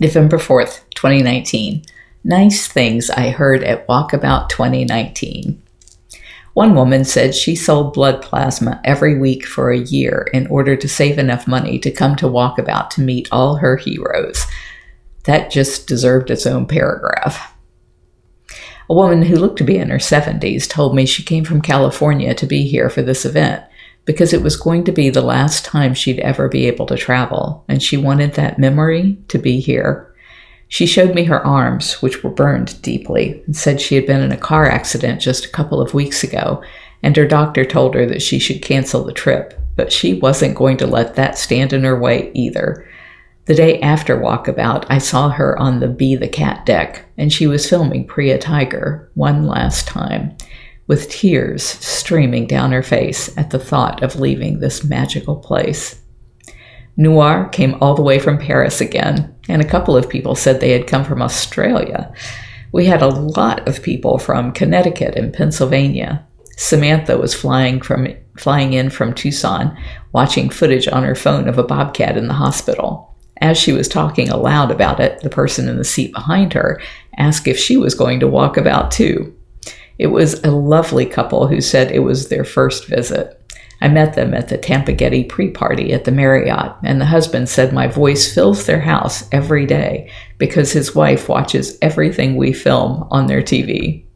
November 4th, 2019. Nice things I heard at Walkabout 2019. One woman said she sold blood plasma every week for a year in order to save enough money to come to Walkabout to meet all her heroes. That just deserved its own paragraph. A woman who looked to be in her 70s told me she came from California to be here for this event because it was going to be the last time she'd ever be able to travel, and she wanted that memory to be here. She showed me her arms, which were burned deeply, and said she had been in a car accident just a couple of weeks ago, and her doctor told her that she should cancel the trip, but she wasn't going to let that stand in her way either. The day after Walkabout, I saw her on the Be the Cat deck, and she was filming Priya Tiger one last time, with tears streaming down her face at the thought of leaving this magical place. Noir came all the way from Paris again, and a couple of people said they had come from Australia. We had a lot of people from Connecticut and Pennsylvania. Samantha was flying in from Tucson, watching footage on her phone of a bobcat in the hospital. As she was talking aloud about it, the person in the seat behind her asked if she was going to Walkabout too. It was a lovely couple who said it was their first visit. I met them at the Tampa Getty pre-party at the Marriott, and the husband said my voice fills their house every day because his wife watches everything we film on their TV.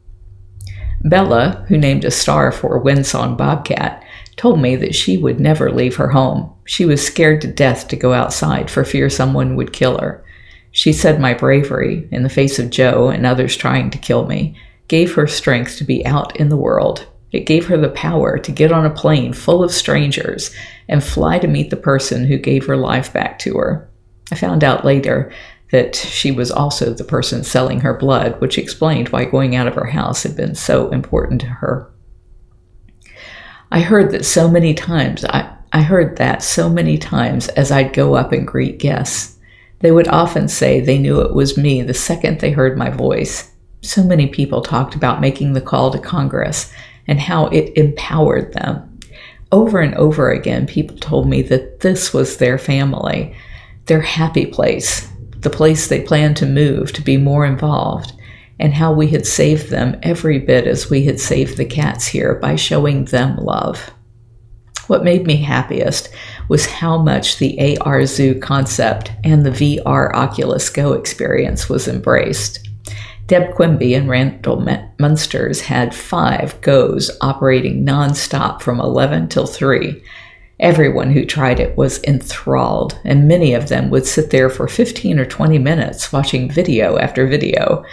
Bella, who named a star for Windsong Bobcat, told me that she would never leave her home. She was scared to death to go outside for fear someone would kill her. She said my bravery, in the face of Joe and others trying to kill me, gave her strength to be out in the world. It gave her the power to get on a plane full of strangers and fly to meet the person who gave her life back to her. I found out later that she was also the person selling her blood, which explained why going out of her house had been so important to her. I heard that so many times as I'd go up and greet guests. They would often say they knew it was me the second they heard my voice. So many people talked about making the call to Congress and how it empowered them. Over and over again, people told me that this was their family, their happy place, the place they planned to move to be more involved, and how we had saved them every bit as we had saved the cats here by showing them love. What made me happiest was how much the AR Zoo concept and the VR Oculus Go experience was embraced. Deb Quimby and Randall Munsters had 5 goes operating nonstop from 11 till 3. Everyone who tried it was enthralled, and many of them would sit there for 15 or 20 minutes watching video after video.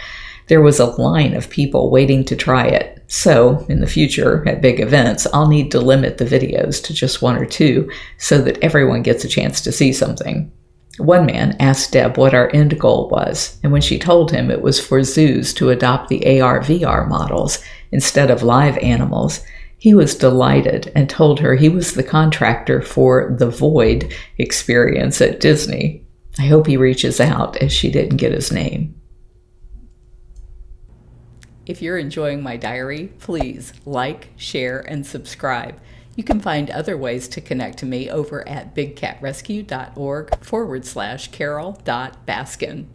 There was a line of people waiting to try it, so in the future, at big events, I'll need to limit the videos to just 1 or 2 so that everyone gets a chance to see something. One man asked Deb what our end goal was, and when she told him it was for zoos to adopt the AR/VR models instead of live animals, he was delighted and told her he was the contractor for the Void experience at Disney. I hope he reaches out, as she didn't get his name. If you're enjoying my diary, please like, share, and subscribe. You can find other ways to connect to me over at bigcatrescue.org/Carole.Baskin.